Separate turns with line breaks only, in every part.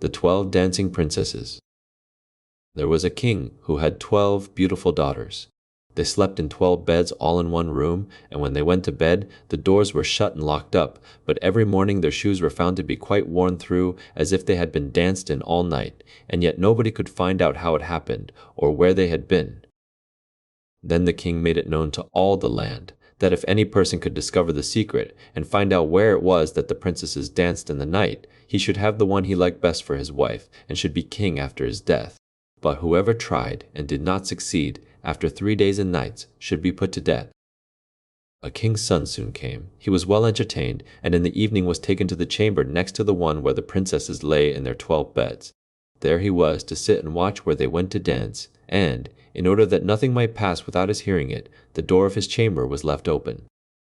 The 12 Dancing Princesses. There was a king who had 12 beautiful daughters. They slept in 12 beds all in one room, and when they went to bed, the doors were shut and locked up, but every morning their shoes were found to be quite worn through, as if they had been danced in all night, and yet nobody could find out how it happened, or where they had been. Then the king made it known to all the land, that if any person could discover the secret, and find out where it was that the princesses danced in the night, he should have the one he liked best for his wife, and should be king after his death. But whoever tried, and did not succeed, after 3 days and nights, should be put to death. A king's son soon came. He was well entertained, and in the evening was taken to the chamber next to the one where the princesses lay in their 12 beds. There he was to sit and watch where they went to dance, and, in order that nothing might pass without his hearing it, the door of his chamber was left open.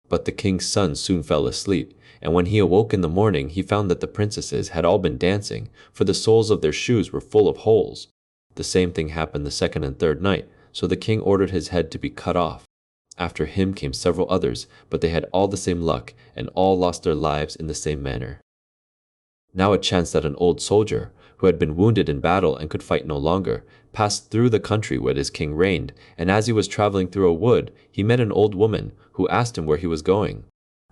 But the king's son soon fell asleep, and when he awoke in the morning he found that the princesses had all been dancing, for the soles of their shoes were full of holes. The same thing happened the second and third night, so the king ordered his head to be cut off. After him came several others, but they had all the same luck, and all lost their lives in the same manner. Now it chanced that an old soldier, who had been wounded in battle and could fight no longer, passed through the country where his king reigned, and as he was traveling through a wood, he met an old woman, who asked him where he was going.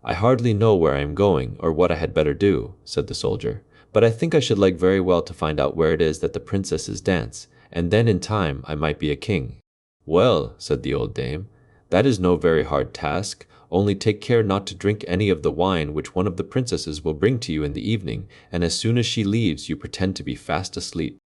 "I hardly know where I am going, or what I had better do," said the soldier, "but I think I should like very well to find out where it is that the princesses dance, and then in time I might be a king." "Well," said the old dame, "that is no very hard task. Only take care not to drink any of the wine which one of the princesses will bring to you in the evening, and as soon as she leaves you pretend to be fast asleep."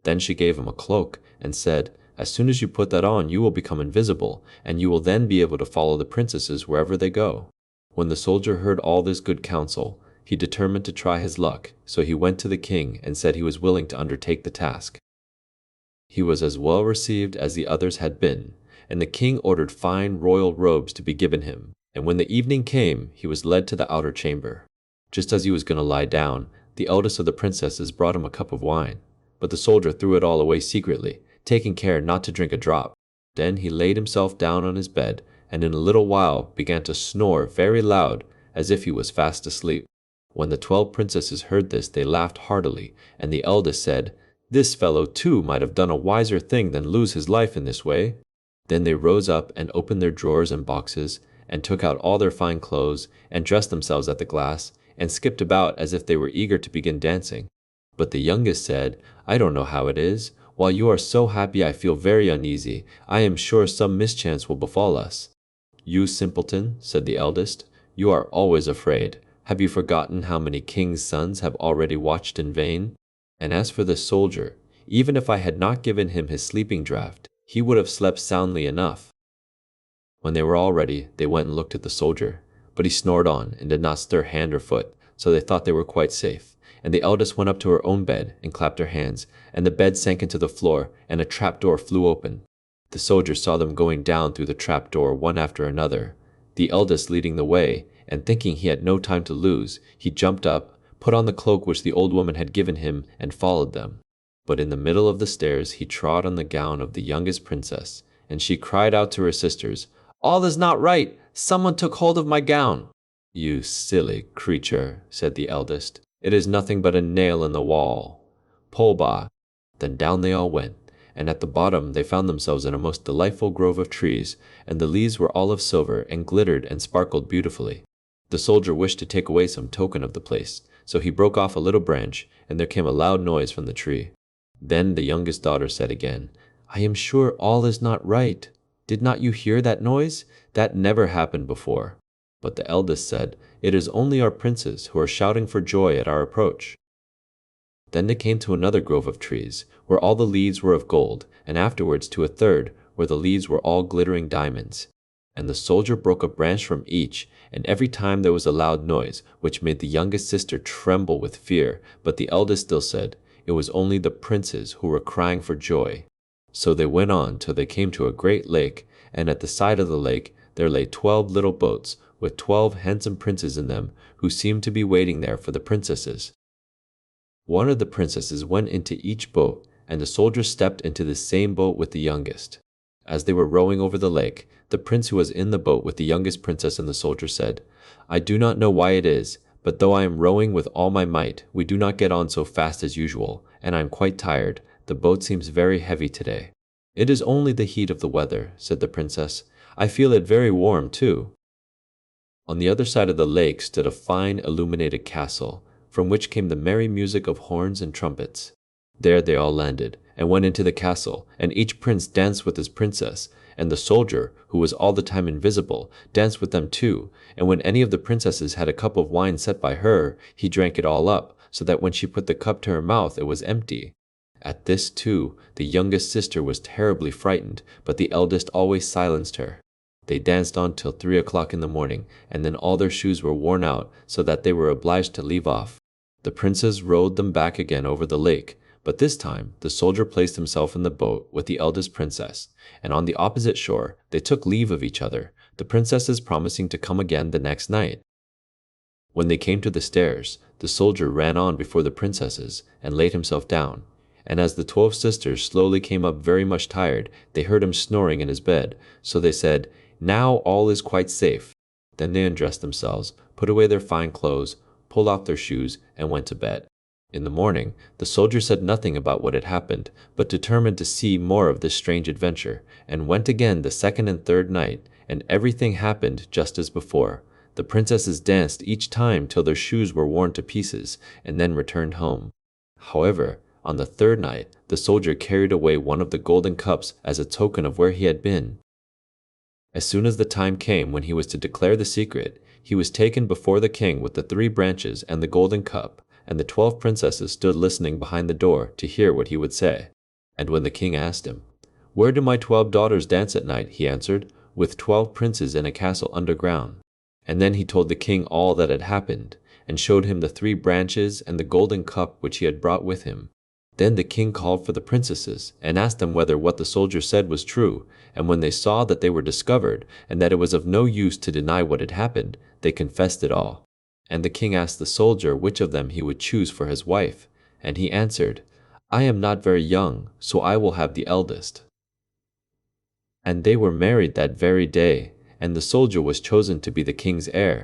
Then she gave him a cloak, and said, "As soon as you put that on you will become invisible, and you will then be able to follow the princesses wherever they go." When the soldier heard all this good counsel, he determined to try his luck, so he went to the king and said he was willing to undertake the task. He was as well received as the others had been, and the king ordered fine royal robes to be given him, and when the evening came, he was led to the outer chamber. Just as he was going to lie down, the eldest of the princesses brought him a cup of wine, but the soldier threw it all away secretly, taking care not to drink a drop. Then he laid himself down on his bed, and in a little while began to snore very loud, as if he was fast asleep. When the 12 princesses heard this, they laughed heartily, and the eldest said, "This fellow too might have done a wiser thing than lose his life in this way." Then they rose up and opened their drawers and boxes, and took out all their fine clothes, and dressed themselves at the glass, and skipped about as if they were eager to begin dancing. But the youngest said, "I don't know how it is. While you are so happy I feel very uneasy. I am sure some mischance will befall us." "You simpleton," said the eldest, "you are always afraid. Have you forgotten how many kings' sons have already watched in vain? And as for the soldier, even if I had not given him his sleeping draught, he would have slept soundly enough." When they were all ready, they went and looked at the soldier, but he snored on and did not stir hand or foot, so they thought they were quite safe. And the eldest went up to her own bed and clapped her hands, and the bed sank into the floor, and a trap-door flew open. The soldier saw them going down through the trap-door one after another, the eldest leading the way, and thinking he had no time to lose, he jumped up, put on the cloak which the old woman had given him, and followed them. But in the middle of the stairs he trod on the gown of the youngest princess, and she cried out to her sisters, "All is not right! Someone took hold of my gown!" "You silly creature," said the eldest, "it is nothing but a nail in the wall. Pull ba." Then down they all went, and at the bottom they found themselves in a most delightful grove of trees, and the leaves were all of silver, and glittered and sparkled beautifully. The soldier wished to take away some token of the place, so he broke off a little branch, and there came a loud noise from the tree. Then the youngest daughter said again, "I am sure all is not right. Did not you hear that noise? That never happened before." But the eldest said, "It is only our princes who are shouting for joy at our approach." Then they came to another grove of trees, where all the leaves were of gold, and afterwards to a third, where the leaves were all glittering diamonds. And the soldier broke a branch from each, and every time there was a loud noise, which made the youngest sister tremble with fear, but the eldest still said, it was only the princes who were crying for joy. So they went on till they came to a great lake, and at the side of the lake there lay 12 little boats, with 12 handsome princes in them, who seemed to be waiting there for the princesses. One of the princesses went into each boat, and the soldier stepped into the same boat with the youngest. As they were rowing over the lake, the prince who was in the boat with the youngest princess and the soldier said, "I do not know why it is, But though I am rowing with all my might, we do not get on so fast as usual, and I am quite tired. The boat seems very heavy today." "It is only the heat of the weather," said the princess. "I feel it very warm, too." On the other side of the lake stood a fine illuminated castle, from which came the merry music of horns and trumpets. There they all landed, and went into the castle, and each prince danced with his princess, and the soldier, who was all the time invisible, danced with them too, and when any of the princesses had a cup of wine set by her, he drank it all up, so that when she put the cup to her mouth it was empty. At this, too, the youngest sister was terribly frightened, but the eldest always silenced her. They danced on till 3 o'clock in the morning, and then all their shoes were worn out, so that they were obliged to leave off. The princes rowed them back again over the lake, but this time the soldier placed himself in the boat with the eldest princess, and on the opposite shore they took leave of each other, the princesses promising to come again the next night. When they came to the stairs, the soldier ran on before the princesses and laid himself down, and as the 12 sisters slowly came up very much tired, they heard him snoring in his bed, so they said, "Now all is quite safe." Then they undressed themselves, put away their fine clothes, pulled off their shoes, and went to bed. In the morning, the soldier said nothing about what had happened, but determined to see more of this strange adventure, and went again the second and third night, and everything happened just as before. The princesses danced each time till their shoes were worn to pieces, and then returned home. However, on the third night, the soldier carried away one of the golden cups as a token of where he had been. As soon as the time came when he was to declare the secret, he was taken before the king with the 3 branches and the golden cup, and the 12 princesses stood listening behind the door to hear what he would say. And when the king asked him, "Where do my 12 daughters dance at night?" he answered, "With 12 princes in a castle underground." And then he told the king all that had happened, and showed him the 3 branches and the golden cup which he had brought with him. Then the king called for the princesses, and asked them whether what the soldier said was true, and when they saw that they were discovered, and that it was of no use to deny what had happened, they confessed it all. And the king asked the soldier which of them he would choose for his wife, and he answered, "I am not very young, so I will have the eldest." And they were married that very day, and the soldier was chosen to be the king's heir.